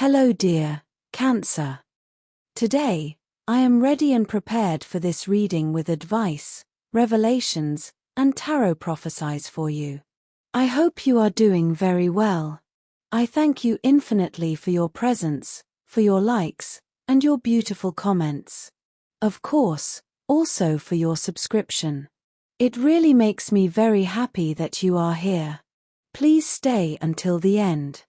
Hello dear, Cancer. Today, I am ready and prepared for this reading with advice, revelations, and tarot prophecies for you. I hope you are doing very well. I thank you infinitely for your presence, for your likes, and your beautiful comments. Of course, also for your subscription. It really makes me very happy that you are here. Please stay until the end.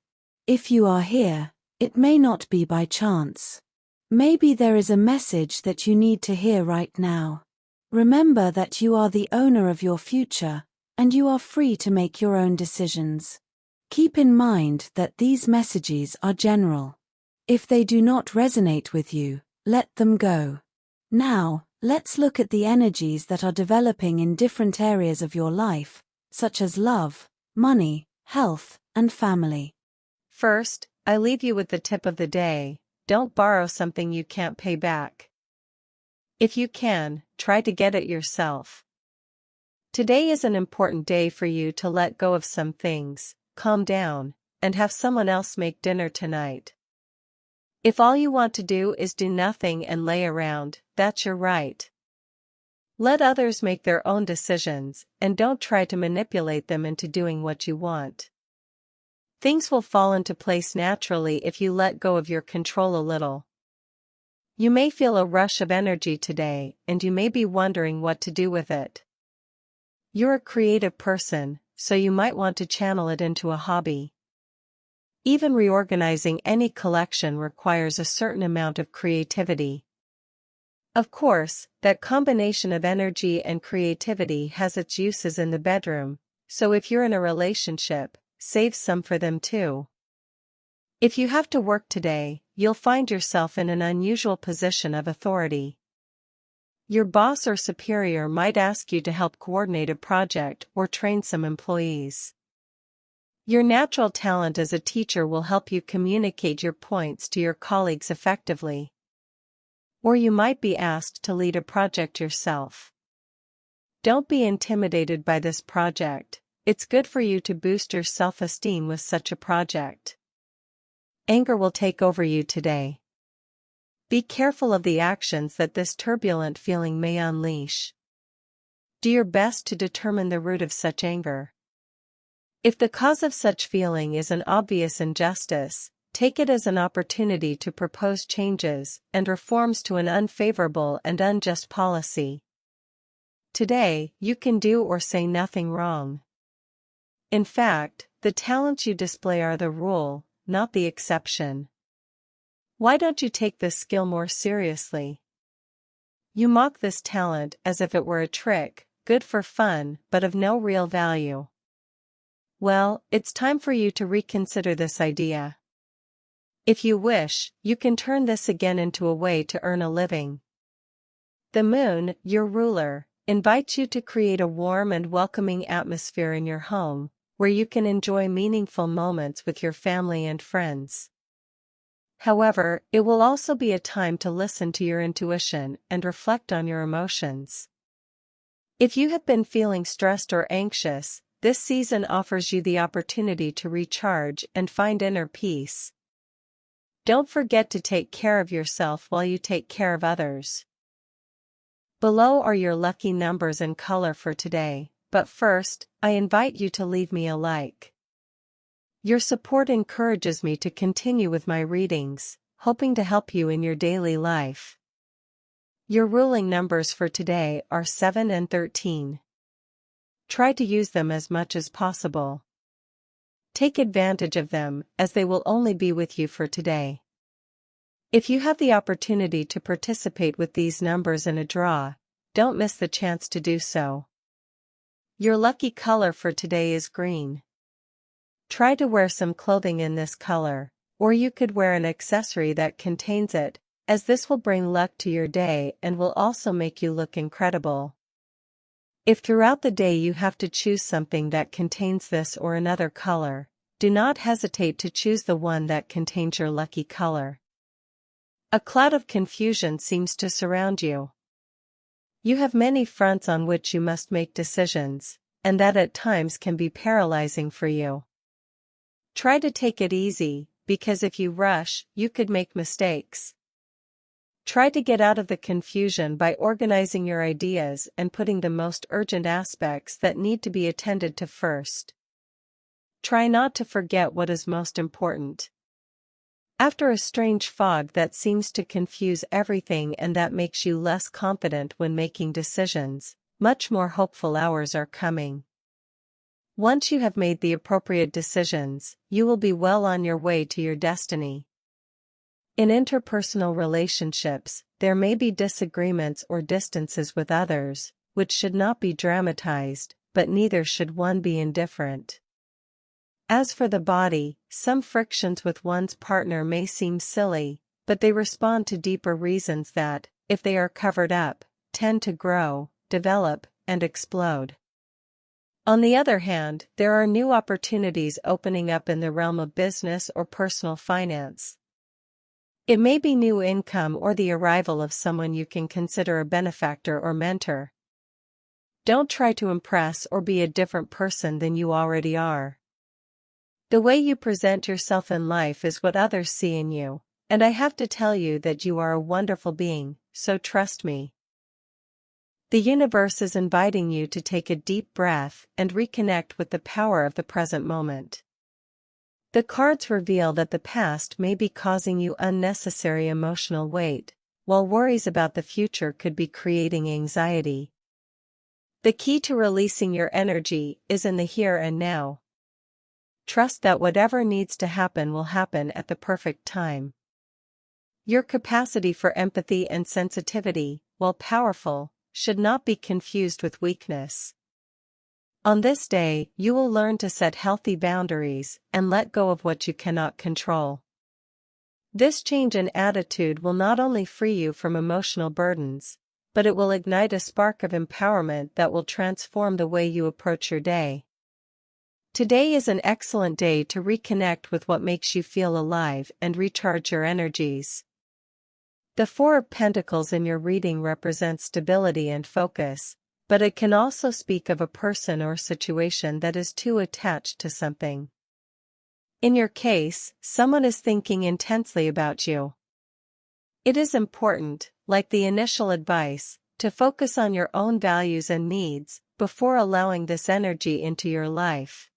If you are here, it may not be by chance. Maybe there is a message that you need to hear right now. Remember that you are the owner of your future, and you are free to make your own decisions. Keep in mind that these messages are general. If they do not resonate with you, let them go. Now, let's look at the energies that are developing in different areas of your life, such as love, money, health, and family. First, I leave you with the tip of the day: don't borrow something you can't pay back. If you can, try to get it yourself. Today is an important day for you to let go of some things, calm down, and have someone else make dinner tonight. If all you want to do is do nothing and lay around, that's your right. Let others make their own decisions, and don't try to manipulate them into doing what you want. Things will fall into place naturally if you let go of your control a little. You may feel a rush of energy today, and you may be wondering what to do with it. You're a creative person, so you might want to channel it into a hobby. Even reorganizing any collection requires a certain amount of creativity. Of course, that combination of energy and creativity has its uses in the bedroom, so if you're in a relationship, save some for them too. If you have to work today, you'll find yourself in an unusual position of authority. Your boss or superior might ask you to help coordinate a project or train some employees. Your natural talent as a teacher will help you communicate your points to your colleagues effectively. Or you might be asked to lead a project yourself. Don't be intimidated by this project. It's good for you to boost your self-esteem with such a project. Anger will take over you today. Be careful of the actions that this turbulent feeling may unleash. Do your best to determine the root of such anger. If the cause of such feeling is an obvious injustice, take it as an opportunity to propose changes and reforms to an unfavorable and unjust policy. Today, you can do or say nothing wrong. In fact, the talents you display are the rule, not the exception. Why don't you take this skill more seriously? You mock this talent as if it were a trick, good for fun, but of no real value. Well, it's time for you to reconsider this idea. If you wish, you can turn this again into a way to earn a living. The moon, your ruler, invites you to create a warm and welcoming atmosphere in your home, where you can enjoy meaningful moments with your family and friends. However, it will also be a time to listen to your intuition and reflect on your emotions. If you have been feeling stressed or anxious, this season offers you the opportunity to recharge and find inner peace. Don't forget to take care of yourself while you take care of others. Below are your lucky numbers and color for today. But first, I invite you to leave me a like. Your support encourages me to continue with my readings, hoping to help you in your daily life. Your ruling numbers for today are 7 and 13. Try to use them as much as possible. Take advantage of them, as they will only be with you for today. If you have the opportunity to participate with these numbers in a draw, don't miss the chance to do so. Your lucky color for today is green. Try to wear some clothing in this color, or you could wear an accessory that contains it, as this will bring luck to your day and will also make you look incredible. If throughout the day you have to choose something that contains this or another color, do not hesitate to choose the one that contains your lucky color. A cloud of confusion seems to surround you. You have many fronts on which you must make decisions, and that at times can be paralyzing for you. Try to take it easy, because if you rush, you could make mistakes. Try to get out of the confusion by organizing your ideas and putting the most urgent aspects that need to be attended to first. Try not to forget what is most important. After a strange fog that seems to confuse everything and that makes you less confident when making decisions, much more hopeful hours are coming. Once you have made the appropriate decisions, you will be well on your way to your destiny. In interpersonal relationships, there may be disagreements or distances with others, which should not be dramatized, but neither should one be indifferent. As for the body, some frictions with one's partner may seem silly, but they respond to deeper reasons that, if they are covered up, tend to grow, develop, and explode. On the other hand, there are new opportunities opening up in the realm of business or personal finance. It may be new income or the arrival of someone you can consider a benefactor or mentor. Don't try to impress or be a different person than you already are. The way you present yourself in life is what others see in you, and I have to tell you that you are a wonderful being, so trust me. The universe is inviting you to take a deep breath and reconnect with the power of the present moment. The cards reveal that the past may be causing you unnecessary emotional weight, while worries about the future could be creating anxiety. The key to releasing your energy is in the here and now. Trust that whatever needs to happen will happen at the perfect time. Your capacity for empathy and sensitivity, while powerful, should not be confused with weakness. On this day, you will learn to set healthy boundaries and let go of what you cannot control. This change in attitude will not only free you from emotional burdens, but it will ignite a spark of empowerment that will transform the way you approach your day. Today is an excellent day to reconnect with what makes you feel alive and recharge your energies. The Four of Pentacles in your reading represents stability and focus, but it can also speak of a person or situation that is too attached to something. In your case, someone is thinking intensely about you. It is important, like the initial advice, to focus on your own values and needs before allowing this energy into your life.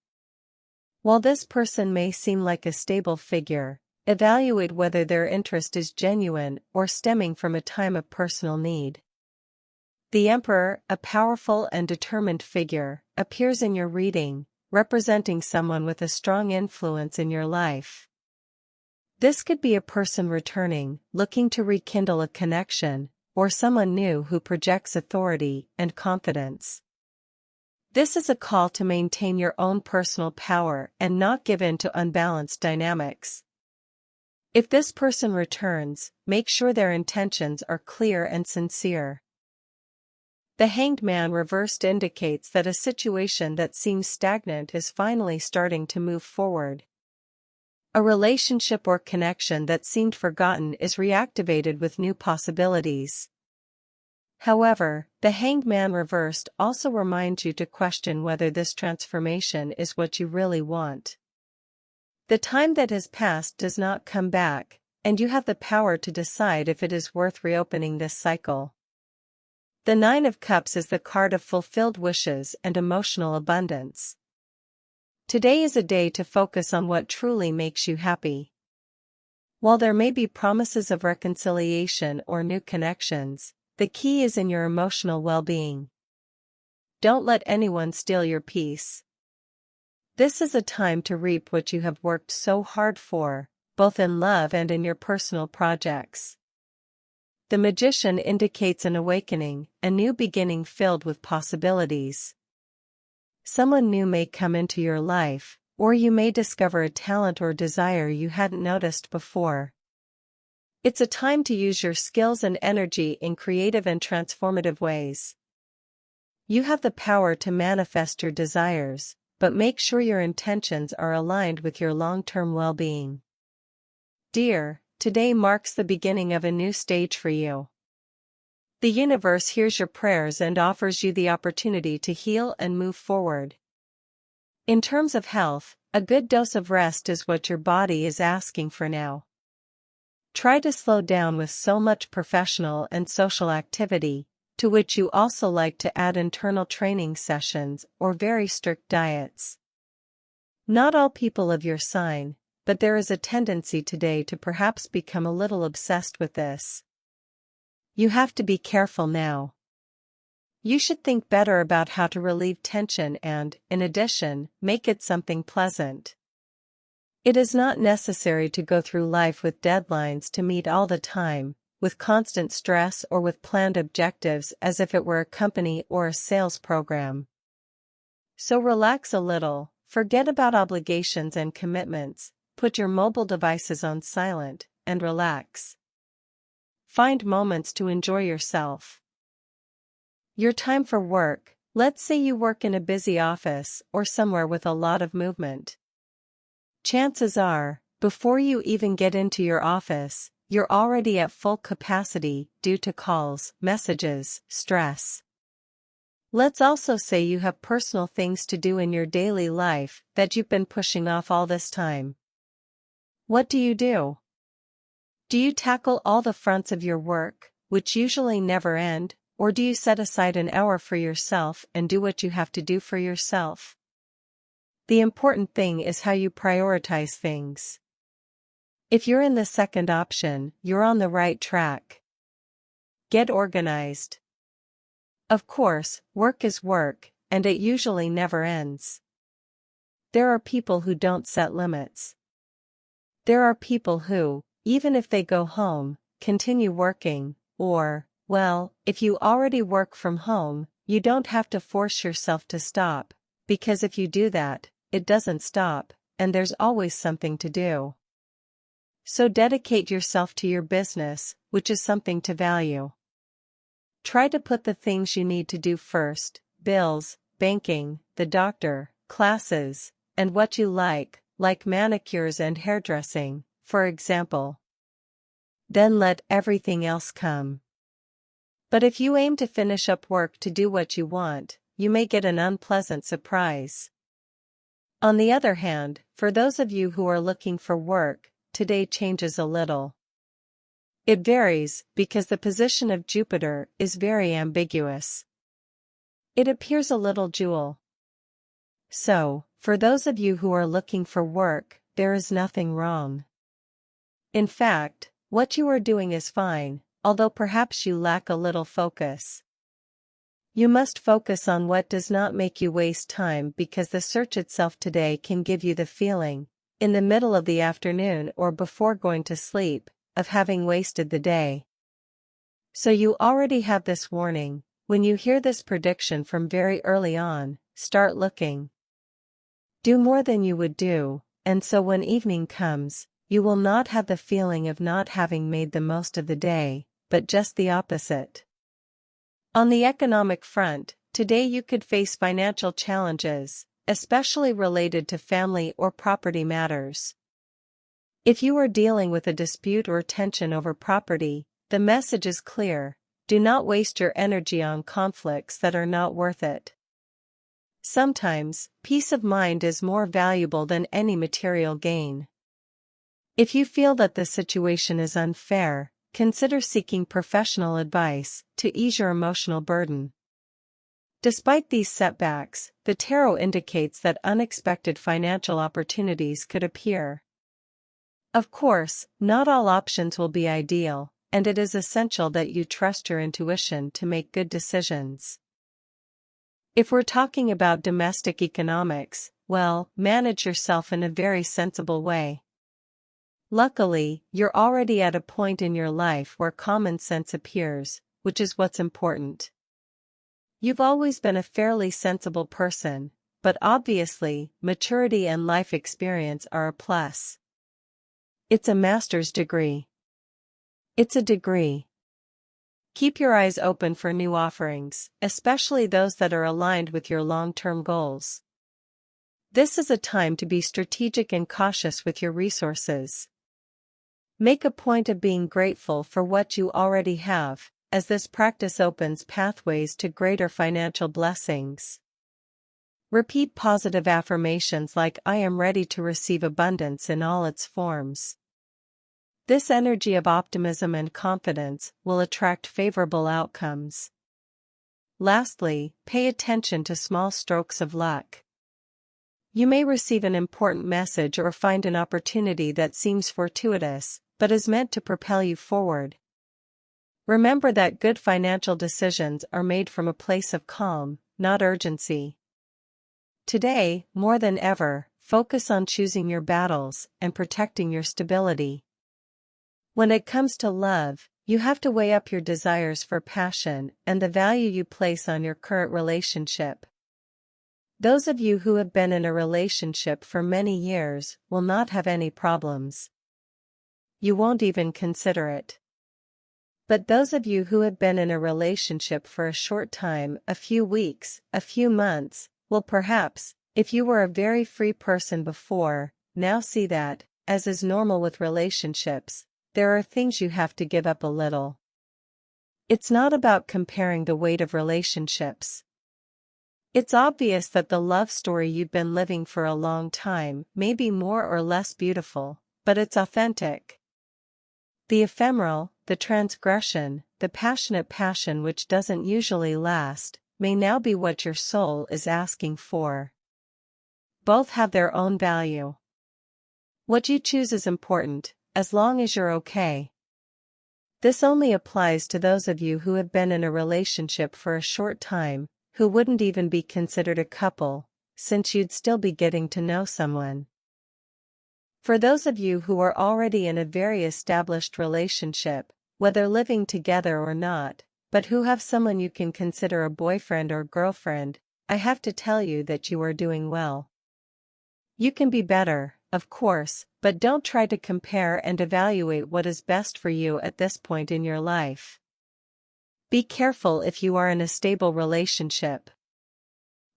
While this person may seem like a stable figure, evaluate whether their interest is genuine or stemming from a time of personal need. The Emperor, a powerful and determined figure, appears in your reading, representing someone with a strong influence in your life. This could be a person returning, looking to rekindle a connection, or someone new who projects authority and confidence. This is a call to maintain your own personal power and not give in to unbalanced dynamics. If this person returns, make sure their intentions are clear and sincere. The Hanged Man reversed indicates that a situation that seems stagnant is finally starting to move forward. A relationship or connection that seemed forgotten is reactivated with new possibilities. However, the Hanged Man reversed also reminds you to question whether this transformation is what you really want. The time that has passed does not come back, and you have the power to decide if it is worth reopening this cycle. The Nine of Cups is the card of fulfilled wishes and emotional abundance. Today is a day to focus on what truly makes you happy. While there may be promises of reconciliation or new connections, the key is in your emotional well-being. Don't let anyone steal your peace. This is a time to reap what you have worked so hard for, both in love and in your personal projects. The Magician indicates an awakening, a new beginning filled with possibilities. Someone new may come into your life, or you may discover a talent or desire you hadn't noticed before. It's a time to use your skills and energy in creative and transformative ways. You have the power to manifest your desires, but make sure your intentions are aligned with your long-term well-being. Dear, today marks the beginning of a new stage for you. The universe hears your prayers and offers you the opportunity to heal and move forward. In terms of health, a good dose of rest is what your body is asking for now. Try to slow down with so much professional and social activity, to which you also like to add internal training sessions or very strict diets. Not all people of your sign, but there is a tendency today to perhaps become a little obsessed with this. You have to be careful now. You should think better about how to relieve tension and, in addition, make it something pleasant. It is not necessary to go through life with deadlines to meet all the time, with constant stress or with planned objectives as if it were a company or a sales program. So relax a little, forget about obligations and commitments, put your mobile devices on silent, and relax. Find moments to enjoy yourself. Your time for work, let's say you work in a busy office or somewhere with a lot of movement. Chances are, before you even get into your office, you're already at full capacity due to calls, messages, stress. Let's also say you have personal things to do in your daily life that you've been pushing off all this time. What do? Do you tackle all the fronts of your work, which usually never end, or do you set aside an hour for yourself and do what you have to do for yourself? The important thing is how you prioritize things. If you're in the second option, you're on the right track. Get organized. Of course, work is work, and it usually never ends. There are people who don't set limits. There are people who, even if they go home, continue working, or, well, if you already work from home, you don't have to force yourself to stop, because if you do that, it doesn't stop, and there's always something to do. So dedicate yourself to your business, which is something to value. Try to put the things you need to do first: bills, banking, the doctor, classes, and what you like manicures and hairdressing, for example. Then let everything else come. But if you aim to finish up work to do what you want, you may get an unpleasant surprise. On the other hand, for those of you who are looking for work, today changes a little. It varies because the position of Jupiter is very ambiguous. It appears a little dual. So, for those of you who are looking for work, there is nothing wrong. In fact, what you are doing is fine, although perhaps you lack a little focus. You must focus on what does not make you waste time, because the search itself today can give you the feeling, in the middle of the afternoon or before going to sleep, of having wasted the day. So you already have this warning. When you hear this prediction from very early on, start looking. Do more than you would do, and so when evening comes, you will not have the feeling of not having made the most of the day, but just the opposite. On the economic front, today you could face financial challenges, especially related to family or property matters. If you are dealing with a dispute or tension over property, the message is clear: do not waste your energy on conflicts that are not worth it. Sometimes, peace of mind is more valuable than any material gain. If you feel that the situation is unfair, consider seeking professional advice to ease your emotional burden. Despite these setbacks, the tarot indicates that unexpected financial opportunities could appear. Of course, not all options will be ideal, and it is essential that you trust your intuition to make good decisions. If we're talking about domestic economics, well, manage yourself in a very sensible way. Luckily, you're already at a point in your life where common sense appears, which is what's important. You've always been a fairly sensible person, but obviously, maturity and life experience are a plus. It's a master's degree. It's a degree. Keep your eyes open for new offerings, especially those that are aligned with your long-term goals. This is a time to be strategic and cautious with your resources. Make a point of being grateful for what you already have, as this practice opens pathways to greater financial blessings. Repeat positive affirmations like "I am ready to receive abundance in all its forms." This energy of optimism and confidence will attract favorable outcomes. Lastly, pay attention to small strokes of luck. You may receive an important message or find an opportunity that seems fortuitous, but is meant to propel you forward. Remember that good financial decisions are made from a place of calm, not urgency. Today, more than ever, focus on choosing your battles and protecting your stability. When it comes to love, you have to weigh up your desires for passion and the value you place on your current relationship. Those of you who have been in a relationship for many years will not have any problems. You won't even consider it. But those of you who have been in a relationship for a short time, a few weeks, a few months, will perhaps, if you were a very free person before, now see that, as is normal with relationships, there are things you have to give up a little. It's not about comparing the weight of relationships. It's obvious that the love story you've been living for a long time may be more or less beautiful, but it's authentic. The ephemeral, the transgression, the passionate passion which doesn't usually last, may now be what your soul is asking for. Both have their own value. What you choose is important, as long as you're okay. This only applies to those of you who have been in a relationship for a short time, who wouldn't even be considered a couple, since you'd still be getting to know someone. For those of you who are already in a very established relationship, whether living together or not, but who have someone you can consider a boyfriend or girlfriend, I have to tell you that you are doing well. You can be better, of course, but don't try to compare and evaluate what is best for you at this point in your life. Be careful if you are in a stable relationship.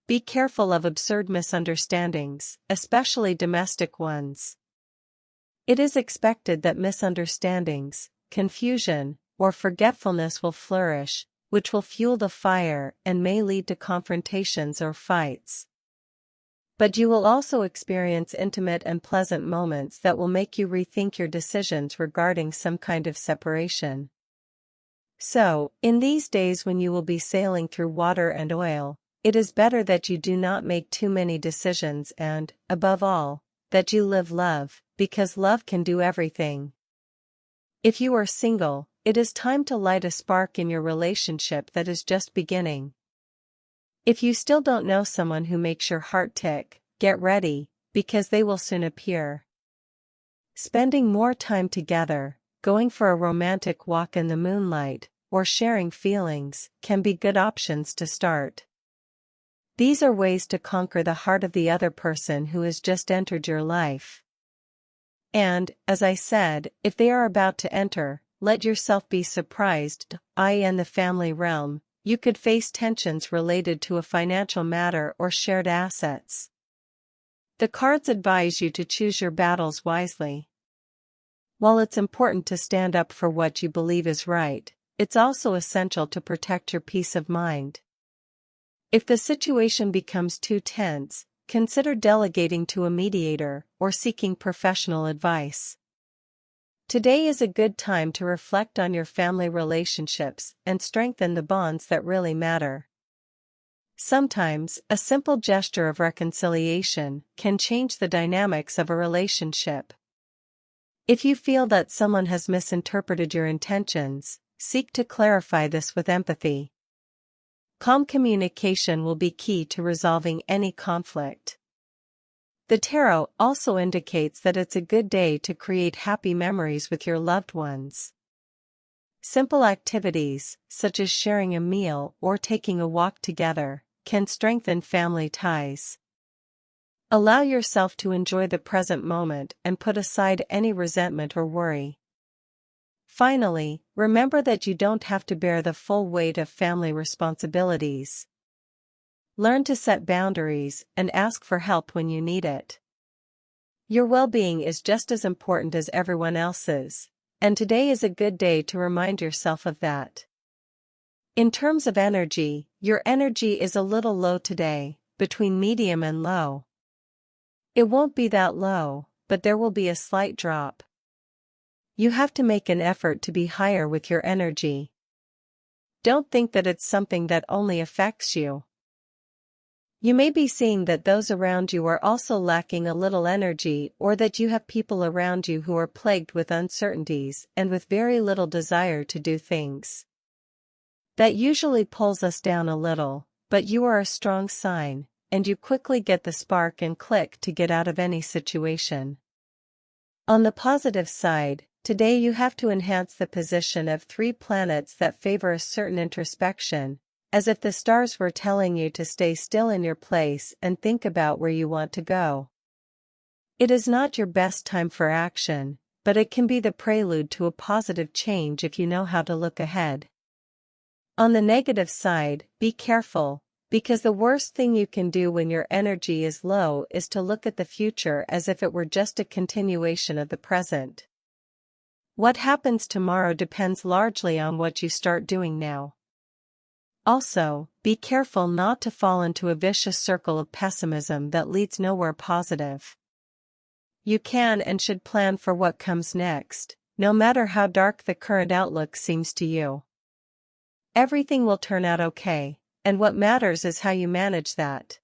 Be careful of absurd misunderstandings, especially domestic ones. It is expected that misunderstandings, confusion, or forgetfulness will flourish, which will fuel the fire and may lead to confrontations or fights. But you will also experience intimate and pleasant moments that will make you rethink your decisions regarding some kind of separation. So, in these days when you will be sailing through water and oil, it is better that you do not make too many decisions and, above all, that you live love, because love can do everything. If you are single, it is time to light a spark in your relationship that is just beginning. If you still don't know someone who makes your heart tick, get ready, because they will soon appear. Spending more time together, going for a romantic walk in the moonlight, or sharing feelings, can be good options to start. These are ways to conquer the heart of the other person who has just entered your life. And, as I said, if they are about to enter, let yourself be surprised. In the family realm, you could face tensions related to a financial matter or shared assets. The cards advise you to choose your battles wisely. While it's important to stand up for what you believe is right, it's also essential to protect your peace of mind. If the situation becomes too tense, consider delegating to a mediator or seeking professional advice. Today is a good time to reflect on your family relationships and strengthen the bonds that really matter. Sometimes, a simple gesture of reconciliation can change the dynamics of a relationship. If you feel that someone has misinterpreted your intentions, seek to clarify this with empathy. Calm communication will be key to resolving any conflict. The tarot also indicates that it's a good day to create happy memories with your loved ones. Simple activities, such as sharing a meal or taking a walk together, can strengthen family ties. Allow yourself to enjoy the present moment and put aside any resentment or worry. Finally, remember that you don't have to bear the full weight of family responsibilities. Learn to set boundaries and ask for help when you need it. Your well-being is just as important as everyone else's, and today is a good day to remind yourself of that. In terms of energy, your energy is a little low today, between medium and low. It won't be that low, but there will be a slight drop. You have to make an effort to be higher with your energy. Don't think that it's something that only affects you. You may be seeing that those around you are also lacking a little energy, or that you have people around you who are plagued with uncertainties and with very little desire to do things. That usually pulls us down a little, but you are a strong sign, and you quickly get the spark and click to get out of any situation. On the positive side, today you have to enhance the position of 3 planets that favor a certain introspection, as if the stars were telling you to stay still in your place and think about where you want to go. It is not your best time for action, but it can be the prelude to a positive change if you know how to look ahead. On the negative side, be careful, because the worst thing you can do when your energy is low is to look at the future as if it were just a continuation of the present. What happens tomorrow depends largely on what you start doing now. Also, be careful not to fall into a vicious circle of pessimism that leads nowhere positive. You can and should plan for what comes next, no matter how dark the current outlook seems to you. Everything will turn out okay, and what matters is how you manage that.